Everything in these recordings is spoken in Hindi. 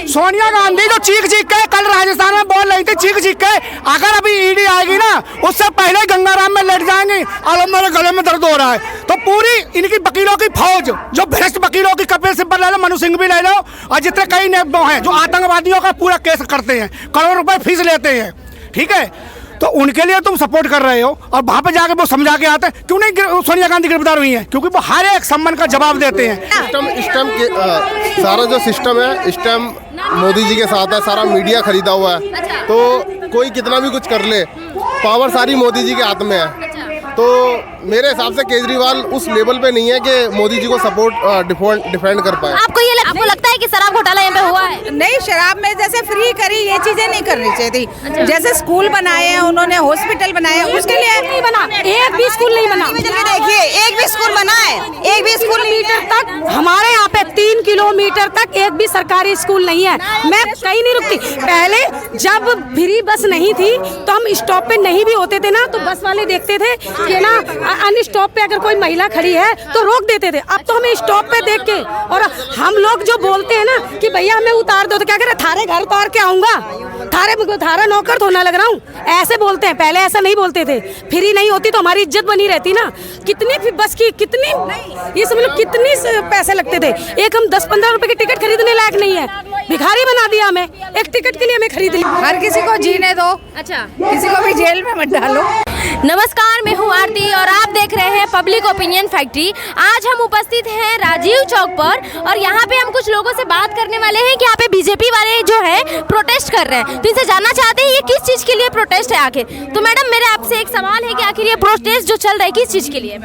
सोनिया गांधी जो चीख के कल राजस्थान में बोल रही थी, चीख के अगर अभी ईडी आएगी ना उससे पहले गंगाराम में लेट जाएंगे और मेरे गले में दर्द हो रहा है। तो पूरी इनकी वकीलों की फौज, जो भ्रष्ट वकीलों की, कपिल सिब्बल ले लो, मनु सिंह भी ले लो, और जितने कई हैं जो आतंकवादियों का पूरा केस करते हैं, करोड़ रुपए फीस लेते हैं, ठीक है, तो उनके लिए तुम सपोर्ट कर रहे हो और वहां पे जाके वो समझा के आते हैं। क्यों नहीं सोनिया गांधी गिरफ्तार हुई है? क्योंकि वो हर एक सम्मान का जवाब देते हैं। सारा जो सिस्टम है इस टाइम मोदी जी के साथ है, सारा मीडिया खरीदा हुआ है, तो कोई कितना भी कुछ कर ले, पावर सारी मोदी जी के हाथ में है। तो मेरे हिसाब से केजरीवाल उस लेवल पे नहीं है कि मोदी जी को सपोर्ट डिफेंड कर पाए। आपको लगता है कि शराब घोटाला यहाँ पे हुआ है? नहीं, शराब में जैसे फ्री करी ये चीजें नहीं करनी चाहिए थी। जैसे स्कूल बनाए हैं उन्होंने, हॉस्पिटल बनाए, उसके लिए नहीं बना, एक भी स्कूल नहीं बना। देखिए, एक भी स्कूल बना है, एक भी स्कूल मीटर तक हमारे यहाँ पे 3 किलोमीटर तक एक भी सरकारी स्कूल नहीं है। मैं कहीं नहीं रुकती। पहले जब फ्री बस नहीं थी तो हम स्टॉप पे नहीं भी होते थे ना, तो बस वाले देखते थे कि ना अन्य स्टॉप पे अगर कोई महिला खड़ी है तो रोक देते थे। अब तो हमें स्टॉप पे देख के, और हम लोग जो बोलते हैं ना कि भैया हमें उतार दो, तो क्या करे, थारे घर उतार के आऊंगा, थारा नौकर तो ना लग रहा हूँ, ऐसे बोलते हैं। पहले ऐसा नहीं बोलते थे। फ्री नहीं होती तो हमारी इज्जत बनी रहती ना। कितनी बस की कितनी, ये समझ लो कितनी पैसे लगते थे। एक हम 10-15 रुपए की टिकट खरीदने लायक नहीं है, भिखारी बना दिया हमें। एक टिकट के लिए हमें खरीद लिया। हर किसी को जीने दो, अच्छा, किसी को भी जेल में मत डालो। नमस्कार, मैं हूँ आरती और आप देख रहे हैं पब्लिक ओपिनियन फैक्ट्री। आज हम उपस्थित हैं राजीव चौक पर और यहाँ पे हम कुछ लोगों से बात करने वाले हैं कि यहाँ पे बीजेपी वाले जो है प्रोटेस्ट कर रहे हैं। तो इनसे जानना चाहते हैं ये किस चीज़ के लिए प्रोटेस्ट है आखिर। तो मैडम, मेरे आपसे एक सवाल है कि आखिर ये प्रोटेस्ट जो चल रहा है किस चीज़ के लिए है?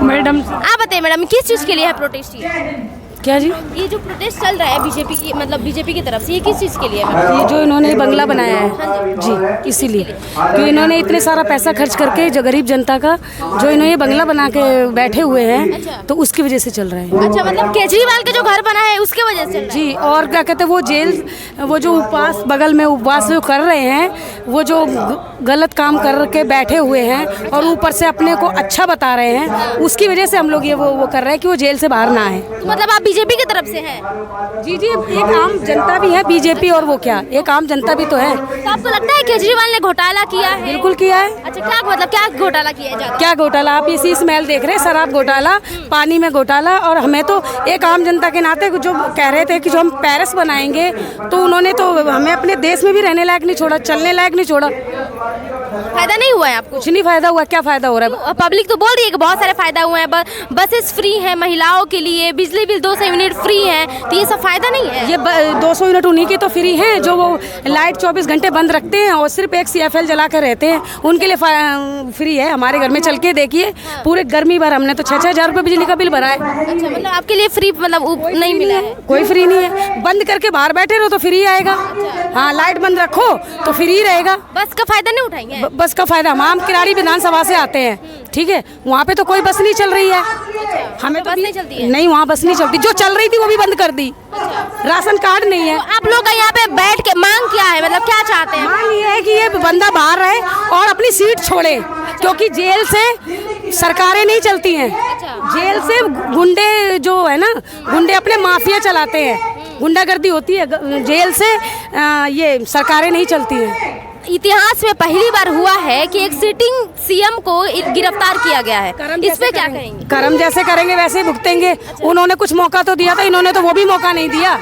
मैडम आप बताइए मैडम, किस चीज़ के लिए है प्रोटेस्ट ये? क्या जी? ये जो प्रोटेस्ट चल रहा है बीजेपी की, मतलब बीजेपी की तरफ से, ये किस चीज़ के लिए है? ये जो इन्होंने बंगला बनाया है जी, इसीलिए कि इन्होंने इतने सारा पैसा खर्च करके जो गरीब जनता का, जो इन्होंने बंगला बना के बैठे हुए हैं, तो उसकी वजह से चल रहा है। अच्छा, मतलब केजरीवाल का जो घर बना है उसके वजह से जी। और क्या कहते हैं, वो जेल, वो जो उपवास, बगल में उपवास जो कर रहे हैं, वो जो गलत काम करके बैठे हुए हैं और ऊपर से अपने को अच्छा बता रहे हैं, उसकी वजह से हम लोग ये वो कर रहे हैं कि वो जेल से बाहर ना आए। तो मतलब आप बीजेपी की तरफ से है? जी जी, एक आम जनता भी है बीजेपी, और वो क्या, एक आम जनता भी तो है। तो आपको लगता है केजरीवाल ने घोटाला किया है? बिल्कुल किया है। अच्छा, क्या मतलब क्या घोटाला किया है? क्या घोटाला? आप इसी स्मेल देख रहे हैं, शराब घोटाला, पानी में घोटाला। और हमें तो एक आम जनता के नाते जो कह रहे थे कि जो हम पेरिस बनाएंगे, तो उन्होंने तो हमें अपने देश में भी रहने लायक नहीं छोड़ा, चलने लायक नहीं छोड़ा। फायदा नहीं हुआ है आपको? कुछ नहीं फायदा हुआ। क्या फायदा हो रहा है? पब्लिक तो बोल रही है कि बहुत सारे फायदा हुए हैं, बसेस फ्री हैं महिलाओं के लिए, बिजली बिल 200 यूनिट फ्री है, तो ये सब फायदा नहीं है? ये 200 यूनिट उन्हीं की तो फ्री हैं जो वो लाइट 24 घंटे बंद रखते हैं और सिर्फ एक CFL जला कर रहते हैं, उनके लिए फ्री है। हमारे घर में चल के देखिए, पूरे गर्मी भर हमने तो 6-6 हज़ार रुपये बिजली का बिल भरा है। अच्छा, मतलब आपके लिए फ्री मतलब नहीं मिला है? कोई फ्री नहीं है। बंद करके बाहर बैठे रहो तो फ्री आएगा। हाँ, लाइट बंद रखो तो फ्री रहेगा। बस का फायदा नहीं उठाएंगे? बस का फायदा, हम किराड़ी विधानसभा से आते हैं, ठीक है, वहाँ पे तो कोई बस नहीं चल रही है। हमें तो बस नहीं चलती है? नहीं, वहाँ बस नहीं चलती। जो चल रही थी वो भी बंद कर दी। राशन कार्ड नहीं है। तो आप लोग का यहाँ पे बैठ के मांग क्या है, मतलब क्या चाहते हैं? मांग ये है कि ये बंदा बाहर रहे और अपनी सीट छोड़े, क्योंकि जेल से सरकारें नहीं चलती हैं। जेल से गुंडे जो है ना, गुंडे अपने माफिया चलाते हैं, गुंडागर्दी होती है। जेल से ये सरकारें नहीं चलती हैं। इतिहास में पहली बार हुआ है कि एक सिटिंग CM को गिरफ्तार किया गया है, इस पे क्या कहेंगे? कर्म जैसे करेंगे वैसे ही भुगतेंगे। उन्होंने कुछ मौका तो दिया था, इन्होंने तो वो भी मौका नहीं दिया।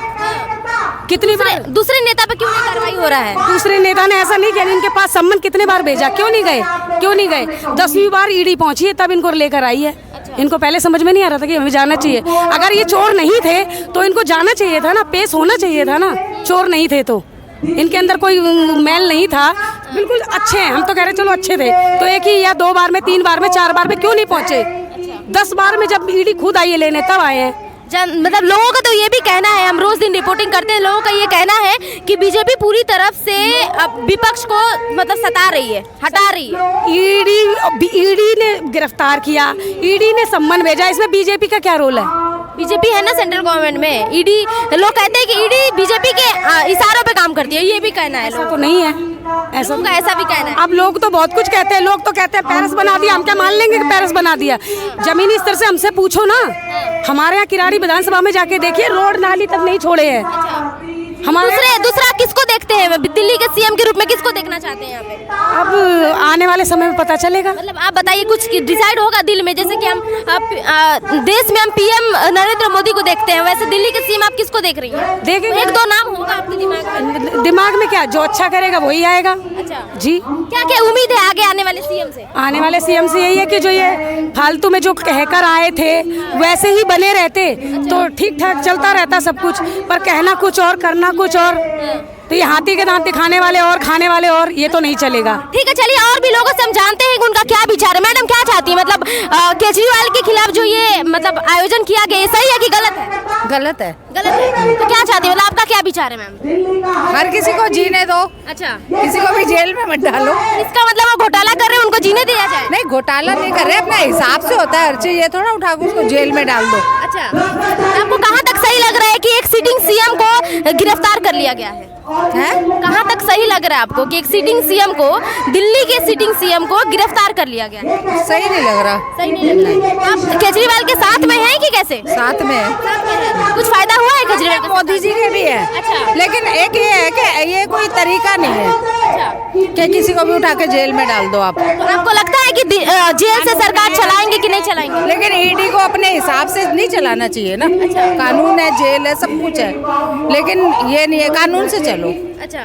कितनी बार दूसरे नेता पे क्यों नहीं कार्रवाई हो रहा है? दूसरे नेता ने ऐसा नहीं किया, इनके पास सम्मन कितने बार भेजा, क्यों नहीं गए? क्यों नहीं गए? 10वीं बार ईडी पहुंची है तब इनको लेकर आई है। इनको पहले समझ में नहीं आ रहा था कि हमें जाना चाहिए। अगर ये चोर नहीं थे तो इनको जाना चाहिए था ना, पेश होना चाहिए था ना। चोर नहीं थे तो इनके अंदर कोई मैल नहीं था, बिल्कुल अच्छे हैं। हम तो कह रहे चलो अच्छे थे, तो एक ही या 2 बार में, 3 बार में, 4 बार में क्यों नहीं पहुंचे? 10 बार में जब ईडी खुद आई है लेने तब आए हैं। मतलब लोगों का तो ये भी कहना है, हम रोज दिन रिपोर्टिंग करते हैं, लोगों का ये कहना है कि बीजेपी पूरी तरफ से विपक्ष को मतलब सता रही है, हटा रही है। ईडी ने गिरफ्तार किया, ईडी ने सम्मन भेजा, इसमें बीजेपी का क्या रोल है? बीजेपी है ना सेंट्रल गवर्नमेंट में। ईडी, लोग कहते हैं कि ईडी बीजेपी के इशारों पे काम करती है, ये भी कहना है ऐसा लोगों तो नहीं है, ऐसा का, ऐसा भी कहना है। अब लोग तो बहुत कुछ कहते हैं, लोग तो कहते हैं पेरिस बना दिया, हम क्या मान लेंगे कि पेरिस बना दिया? जमीनी स्तर से हमसे पूछो ना, हमारे यहाँ किराड़ी विधानसभा में जाके देखिए, रोड नाली तक नहीं छोड़े हैं हमारे। दूसरा किसको देखते हैं दिल्ली के सीएम के रूप में, किसको देखना चाहते हैं यहाँ पे? अब आने वाले समय में पता चलेगा। मतलब आप बताइए, कुछ डिसाइड होगा दिल में, जैसे कि हम देश में हम पीएम नरेंद्र मोदी को देखते हैं, वैसे दिल्ली के सीएम आप किसको देख रही हैं? देखेंगे, 1-2 नाम होगा आपके दिमाग में क्या, जो अच्छा करेगा वही आएगा। अच्छा जी, क्या क्या उम्मीद है आगे आने वाले सीएम से? आने वाले सीएम से यही है कि जो ये फालतू में जो कहकर आए थे वैसे ही बने रहते तो ठीक ठाक चलता रहता सब कुछ, पर कहना कुछ और करना कुछ और, तो ये हाथी के दांत दिखाने वाले और खाने वाले और, ये तो नहीं चलेगा। ठीक है, चलिए और भी लोगों से हम जानते हैं कि उनका क्या विचार है। मैडम क्या चाहती है, मतलब केजरीवाल के खिलाफ जो ये मतलब आयोजन किया गया, सही है कि गलत है? गलत है। गलत है तो क्या चाहती है, मतलब आपका क्या विचार है मैम? हर किसी को जीने दो, अच्छा, किसी को भी जेल में मत डालो। इसका मतलब वो घोटाला कर रहे हैं, उनको जीने दिया जाए? नहीं, घोटाला नहीं कर रहे, अपने हिसाब से होता है हर चीज, ये थोड़ा उठा के उसको जेल में डाल दो। अच्छा, आपको कहाँ तक सही लग रहा है कि एक सिटिंग सीएम को गिरफ्तार कर लिया गया है? कहाँ तक सही लग रहा है आपको कि एक सिटिंग सीएम को, दिल्ली के सिटिंग सीएम को गिरफ्तार कर लिया गया है? सही नहीं लग रहा। सही नहीं लग रहा है। आप केजरीवाल के साथ में हैं कि कैसे? साथ में है। साथ में है। कुछ फायदा हुआ है केजरीवाल के साथ? मोदी जी के भी है। अच्छा। लेकिन एक ये है कि ये कोई तरीका नहीं है अच्छा, कि किसी को भी उठा के जेल में डाल दो आप। तो आपको लगता है कि जेल से सरकार चलाएंगे कि नहीं चलाएंगे? लेकिन ईडी को अपने हिसाब से नहीं चलाना चाहिए ना। कानून है, जेल है, सब कुछ है, लेकिन ये नहीं है, कानून से चलो। अच्छा,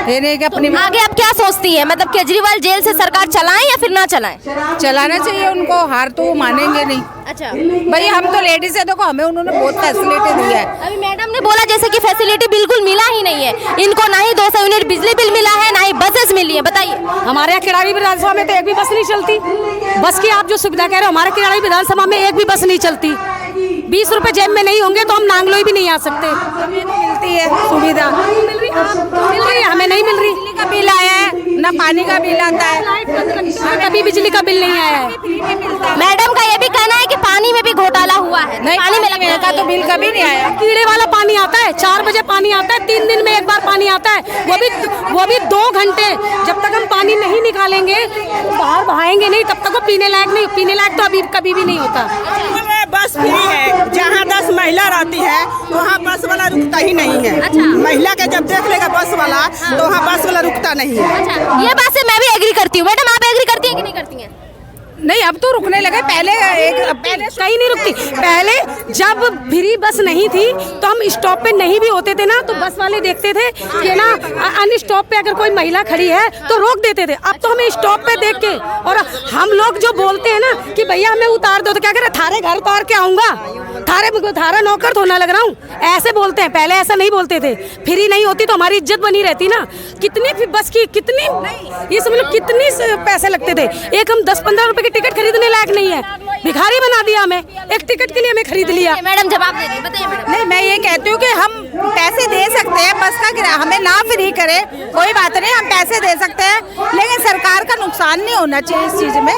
ये नहीं कि अपनी आगे आप क्या सोचती है, मतलब केजरीवाल जेल से सरकार चलाएं या फिर ना चलाएं? चलाना चाहिए उनको, हार तो वो मानेंगे नहीं। अच्छा, भाई हम तो लेडीज है, देखो हमें उन्होंने बहुत फैसिलिटी दी है। अभी मैडम ने बोला जैसे कि फैसिलिटी बिल्कुल मिला ही नहीं है इनको, ना ही 200 यूनिट बिजली बिल मिला है, ना ही बसेस मिली है। बताइए। हमारे यहाँ किराड़ी विधानसभा में तो एक भी बस नहीं चलती। बस की आप जो सुविधा कह रहे हो, हमारे किराड़ी विधानसभा में एक भी बस नहीं चलती। 20 रुपए जेब में नहीं होंगे तो हम नांगलोई भी नहीं आ सकते। मिलती है सुविधा, मिल रही है, हमें नहीं मिल रही। बिजली का बिल आया है ना, पानी का बिल आता है, कभी बिजली का बिल नहीं आया है। मैडम का ये भी कहना है कि पानी में भी घोटाला हुआ है। नहीं, पानी में लगने का तो बिल कभी नहीं आया। कीड़े वाला पानी आता है, 4 बजे पानी आता है, 3 दिन में एक बार पानी आता है, वो भी 2 घंटे। जब तक हम पानी नहीं निकालेंगे, बाहर बहाएंगे नहीं, तब तक वो पीने लायक नहीं। पीने लायक तो अभी कभी भी नहीं होता। बस फ्री है, जहाँ 10 महिला रहती है वहाँ बस वाला रुकता ही नहीं है। अच्छा। महिला के जब देख लेगा बस वाला तो वहाँ बस वाला रुकता नहीं है। अच्छा, ये बात से मैं भी एग्री करती हूँ। मैडम आप एग्री करती हैं कि नहीं करती हैं? नहीं, अब तो रुकने लगे, पहले कहीं नहीं रुकती। पहले जब फ्री बस नहीं थी तो हम स्टॉप पे नहीं भी होते थे ना, तो बस वाले देखते थे कि ना अन्य स्टॉप पे अगर कोई महिला खड़ी है तो रोक देते थे। अब तो हमें स्टॉप पे देख के, और हम लोग जो बोलते हैं ना कि भैया हमें उतार दो, तो क्या कह रहे, थारे घर उतार के आऊंगा, थारा नौकर धोना लग रहा हूँ, ऐसे बोलते हैं। पहले ऐसा नहीं बोलते थे। फ्री नहीं होती तो हमारी इज्जत बनी रहती ना। कितनी बस की कितनी, ये सब लोग कितनी पैसे लगते थे। एक हम 10-15 रुपए की टिकट खरीदने लायक नहीं है, भिखारी बना दिया हमें। एक टिकट के लिए हमें खरीद लिया। मैडम जवाब दे रही, बताइए मैडम। नहीं, मैं ये कहती हूँ कि हम पैसे दे सकते हैं बस का किराया, हमें ना फ्री करे कोई बात नहीं, हम पैसे दे सकते हैं, लेकिन सरकार का नुकसान नहीं होना चाहिए इस चीज में।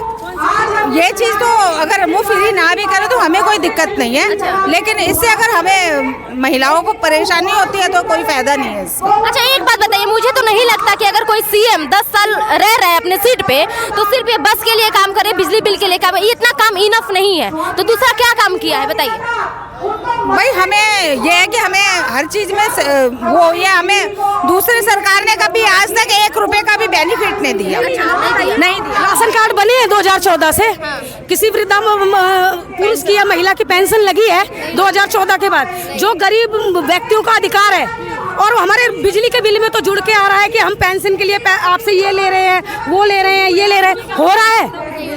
ये चीज तो अगर वो फ्री ना भी करे तो हमें कोई दिक्कत नहीं है, लेकिन इससे अगर हमें महिलाओं को परेशानी होती है तो कोई फायदा नहीं है इसका। अच्छा, एक बात बताइए, मुझे तो नहीं लगता कि अगर कोई सीएम 10 साल रह रहा है अपने सीट पे तो सिर्फ ये बस के लिए काम करे, बिजली बिल के लिए काम, इतना काम इनफ नहीं है, तो दूसरा क्या काम किया है बताइए। भाई हमें ये है कि हमें हर चीज में वो ये हमें दूसरी सरकार ने कभी आज तक 1 रुपए का भी बेनिफिट नहीं दिया। नहीं दिया। राशन कार्ड बने हैं 2014 से, किसी वृद्धा पुरुष की या महिला की पेंशन लगी है 2014 के बाद, जो गरीब व्यक्तियों का अधिकार है। और हमारे बिजली के बिल में तो जुड़ के आ रहा है कि हम पेंशन के लिए आपसे ये ले रहे हैं, वो ले रहे हैं, ये ले रहे हैं, हो रहा है,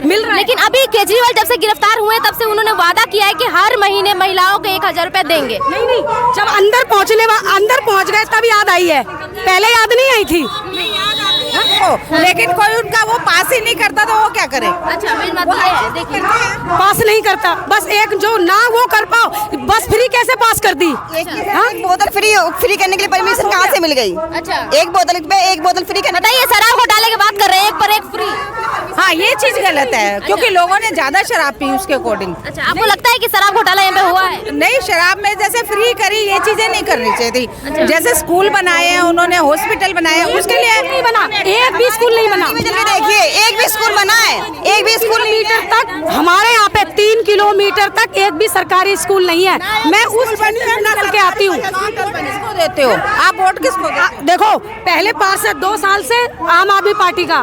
मिल रहा है। लेकिन अभी केजरीवाल जब से गिरफ्तार हुए तब से उन्होंने वादा किया है कि हर महीने महिलाओं को 1000 रुपए देंगे। नहीं, जब अंदर पहुंच गए तब याद आई है, पहले याद नहीं आई थी। उसको, लेकिन कोई उनका वो पास ही नहीं करता तो वो क्या करे। अच्छा मेन बात ये है, देखिए पास नहीं करता, बस एक जो ना वो कर पाओ, बस फ्री कैसे पास कर दी। एक बोतल फ्री करने के लिए परमिशन कहाँ से मिल गई? अच्छा एक बोतल पे एक बोतल फ्री करना। बताइए, शराब घोटाले की बात कर रहे हैं, एक पर एक फ्री। हाँ ये चीज गलत है, क्योंकि लोगों ने ज्यादा शराब पी उसके अकॉर्डिंग। अच्छा आपको लगता है कि शराब घोटाला यहाँ पे हुआ है? नहीं, शराब में जैसे फ्री करी ये चीजें नहीं करनी चाहिए थी। जैसे स्कूल बनाए हैं उन्होंने, हॉस्पिटल बनाए हैं, उसके लिए नहीं बना, एक भी स्कूल नहीं बना। देखिए एक भी स्कूल बना है, एक भी स्कूल किलोमीटर तक हमारे यहाँ पे 3 किलोमीटर तक एक भी सरकारी स्कूल नहीं है। मैं उस निकल के आती हूँ। किसको देते हो आप वोट, किसको देते हो? देखो पहले पार्षद 2 साल से आम आदमी पार्टी का,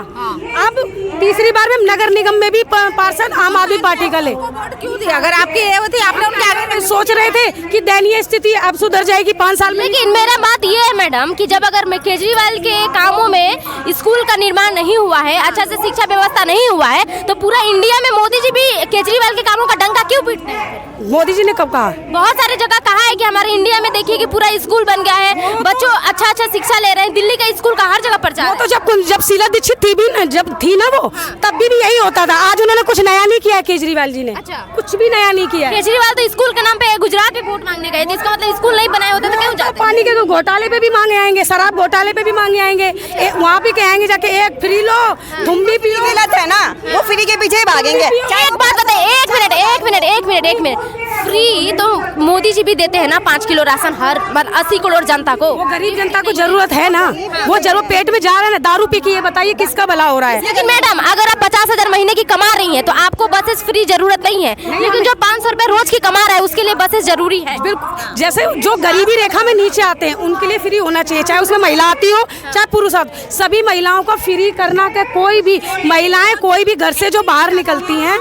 अब तीसरी बार में नगर निगम में भी पार्षद आम आदमी पार्टी का ले। वोट क्यों दिया? अगर आपकी ये होती आपने उनके आगे में सोच रहे थे कि दयनीय स्थिति अब सुधर जाएगी 5 साल में। लेकिन मेरा बात ये है मैडम कि जब अगर मैं केजरीवाल के कामों में स्कूल का निर्माण नहीं हुआ है, अच्छा से शिक्षा व्यवस्था नहीं हुआ है, तो पूरा इंडिया में मोदी जी भी केजरीवाल के कामों का डंका क्यों पीटते हैं? मोदी जी ने कब कहा? बहुत सारी जगह कहा है कि हमारे इंडिया में देखिए कि पूरा स्कूल बन गया है, बच्चों अच्छा शिक्षा ले रहे हैं, दिल्ली का स्कूल का हर जगह प्रचार है। तो जब शीला दीक्षित थी भी न, जब थी ना वो, तब भी यही होता था। आज उन्होंने कुछ नया नहीं किया है केजरीवाल जी ने। अच्छा। कुछ भी नया नहीं किया है। केजरीवाल तो स्कूल के नाम पे गुजरात में वोट मांगने गए थे, इसका मतलब स्कूल नहीं बनाए होते तो क्यों जाते? पानी के घोटाले पे भी मांगे आएंगे, शराब घोटाले पे भी मांगे आएंगे, वहाँ भी कहेंगे जाके एक फ्री लो, तुम भी पियो। गलत है ना, वो फ्री के पीछे ही भागेंगे। एक बात बताइए, एक मिनट, फ्री तो मोदी जी भी देते हैं ना 5 किलो राशन हर 80 करोड़ जनता को। वो गरीब जनता को जरूरत है ना, वो जरूर पेट में जा रहा है ना, दारू पी के, ये बताइए किसका भला हो रहा है? लेकिन मैडम अगर आप 50,000 महीने की कमा रही हैं तो आपको बसेस फ्री जरूरत नहीं है, लेकिन जो 500 रुपए रोज की कमा रहा है उसके लिए बसेस जरूरी है। बिल्कुल, जैसे जो गरीबी रेखा में नीचे आते हैं उनके लिए फ्री होना चाहिए, चाहे उसमें महिला आती हो चाहे पुरुष आते, सभी महिलाओं को फ्री करना के, कोई भी महिलाएं कोई भी घर से जो बाहर निकलती हैं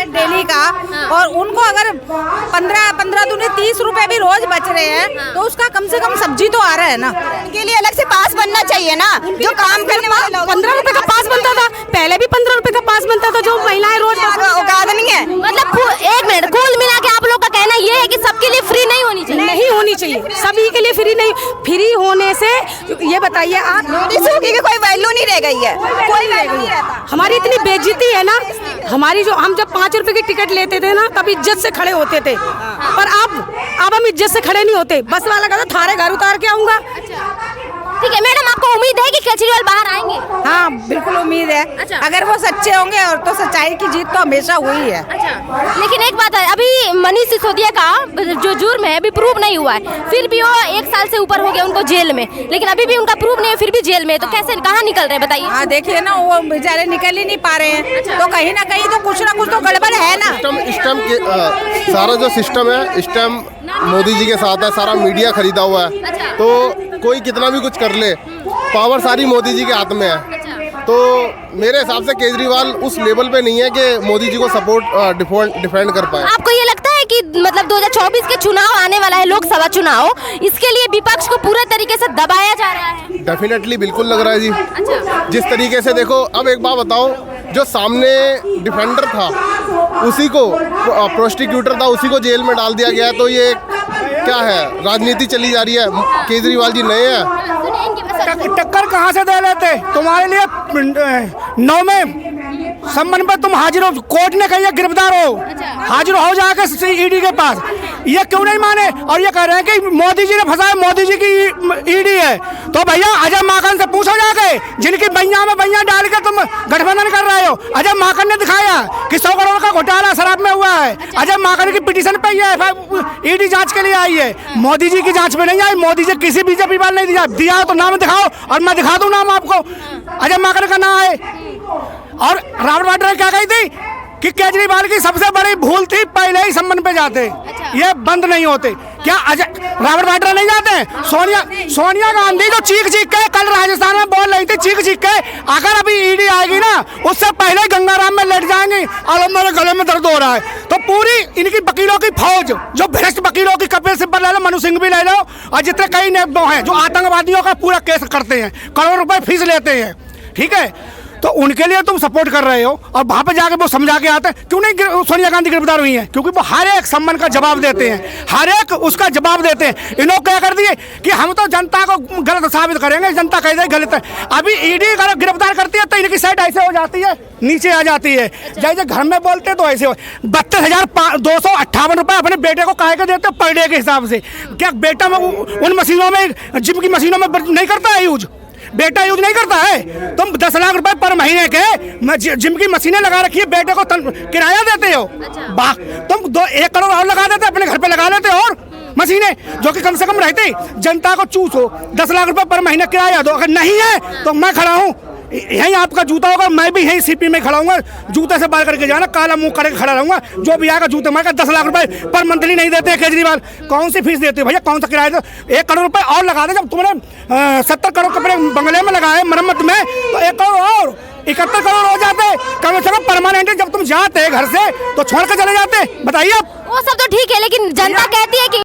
डेली का, और उनको अगर 15 दूनी 30 रुपए भी रोज बच रहे हैं तो उसका कम से कम सब्जी तो आ रहा है ना। उनके लिए अलग से पास बनना चाहिए ना, जो काम करने वाले लोग। 15 रुपए का पास बनता था, पहले भी 15 रुपए का पास बनता था, जो महिलाएं रोज औकात नहीं है। मतलब एक मिनट, कुल मिला के आप लोग का कहना ये है कि सबके लिए फ्री नहीं होनी चाहिए? नहीं होनी चाहिए, सभी के लिए फ्री नहीं। फ्री होने से ये बताइए आप, की कोई वैल्यू नहीं रह गई है, कोई वैल्यू नहीं रहता। हमारी इतनी बेइज्जती है ना, हमारी जो हम जब 5 रुपए की टिकट लेते थे ना तब इज्जत से खड़े होते थे, पर अब हम इज्जत से खड़े नहीं होते। बस वाला कहता थारे घर उतार के आऊंगा। ठीक है मैडम, आपको उम्मीद है कि केजरीवाल बाहर आएंगे? हाँ बिल्कुल उम्मीद है। अच्छा। अगर वो सच्चे होंगे और तो सच्चाई की जीत तो हमेशा हुई है। अच्छा, लेकिन एक बात है, अभी मनीष सिसोदिया का जो जुर्म है अभी प्रूव नहीं हुआ है, फिर भी वो 1 साल से ऊपर हो गया उनको जेल में, लेकिन अभी भी उनका प्रूव नहीं है, फिर भी जेल में, तो कैसे कहाँ निकल रहे हैं बताइए? हाँ देखिए ना, वो बेचारे निकल ही नहीं पा रहे हैं, तो कहीं ना कहीं तो कुछ तो गड़बड़ है ना। सिस्टम के सारा जो सिस्टम है इस टाइम मोदी जी के साथ है, सारा मीडिया खरीदा हुआ है, तो कोई कितना भी कुछ कर ले, पावर सारी मोदी जी के हाथ में है। तो मेरे हिसाब से केजरीवाल उस लेवल पे नहीं है कि मोदी जी को सपोर्ट डिफेंड कर पाए। आपको ये लगता है कि मतलब 2024 के चुनाव आने वाला है, लोकसभा चुनाव, इसके लिए विपक्ष को पूरे तरीके से दबाया जा रहा है? डेफिनेटली बिल्कुल लग रहा है जी। जिस तरीके से देखो, अब एक बात बताओ, जो सामने डिफेंडर था उसी को, प्रोस्टिक्यूटर था उसी को जेल में डाल दिया गया, तो ये क्या है, राजनीति चली जा रही है। केजरीवाल जी नए हैं, टक्कर कहाँ से दे लेते? तुम्हारे लिए 9 में संबंध पर तुम हाजिर हो, कोर्ट ने कही गिरफ्तार हो, हाजिर हो जाकर ईडी के पास, ये क्यों नहीं माने? और ये कह रहे हैं कि मोदी जी ने फंसाया, मोदी जी की ईडी है। तो भैया अजय माकन से पूछो जाके, जिनकी बैया में बैया डाल के तुम गठबंधन कर रहे हो। अजय माकन ने दिखाया कि 100 करोड़ का घोटाला शराब में हुआ है, अजय माकन की पिटीशन पे ईडी जांच के लिए आई है, मोदी जी की जांच में नहीं आई। मोदी जी किसी बीजेपी वाले नहीं दिया तो नाम दिखाओ, और मैं दिखा दूं नाम आपको, अजय माकन का नाम है। और रॉबर्ट वाड्रा क्या कही थी कि केजरीवाल की सबसे बड़ी भूल थी पहले ही संबंध पे जाते, ये बंद नहीं होते। क्या रॉबर्ट वाड्रा नहीं जाते हैं? सोनिया गांधी जो चीख के कल राजस्थान में बोल रही थी, चीख के, अगर अभी ईडी आएगी ना उससे पहले गंगाराम में लेट जाएंगी और मेरे गले में दर्द हो रहा है। तो पूरी इनकी वकीलों की फौज, जो भ्रष्ट वकीलों की, कपिल सिब्बल ले लो, मनु सिंह भी ले लो, और जितने कई नेता हैं जो आतंकवादियों का पूरा केस करते हैं, करोड़ रुपए फीस लेते हैं, ठीक है, तो उनके लिए तुम सपोर्ट कर रहे हो और वहां पे जाके वो समझा के आते हैं। क्यों नहीं सोनिया गांधी गिरफ्तार हुई है? क्योंकि वो हर एक सम्मान का जवाब देते हैं, हर एक उसका जवाब देते हैं। इन्होंने क्या कर दिए कि हम तो जनता को गलत साबित करेंगे, जनता कह दे गलत है। अभी ईडी अगर गिरफ्तार करती है तो इनकी साइड ऐसे हो जाती है, नीचे आ जाती है। जैसे घर में बोलते तो ऐसे हो। 32,258 रुपए अपने बेटे को काहे के देते हो पर डे के हिसाब से? क्या बेटा में उन मशीनों में, जिम की मशीनों में नहीं करता है यूज? बेटा यूज नहीं करता है? तुम 10 लाख रुपए पर महीने के जिम की मशीनें लगा रखी है, बेटे को किराया देते हो। तुम 1 करोड़ और लगा देते, अपने घर पे लगा लेते और मशीनें, जो कि कम से कम रहती जनता को चूस हो। 10 लाख रुपए पर महीने किराया दो। अगर नहीं है तो मैं खड़ा हूँ, यही आपका जूता होगा, मैं भी यही सीपी में खड़ा हूँगा, जूते से बाल करके जाना, काला मुंह करके खड़ा रहूंगा। जो भी आएगा जूते मारेगा। 10 लाख रुपए पर मंथली नहीं देते केजरीवाल। कौन सी फीस देते हो भैया? कौन सा किराया दो? 1 करोड़ रुपए और लगा दे। जब तुमने 70 करोड़ कपड़े बंगले में लगाए मरम्मत में, तो 1 करोड़ और 71 करोड़ हो जाते कम से कम परमानेंट। जब तुम जाते घर से तो छोड़ के चले जाते। बताइए आप। वो सब तो ठीक है, लेकिन जनता कहती है कि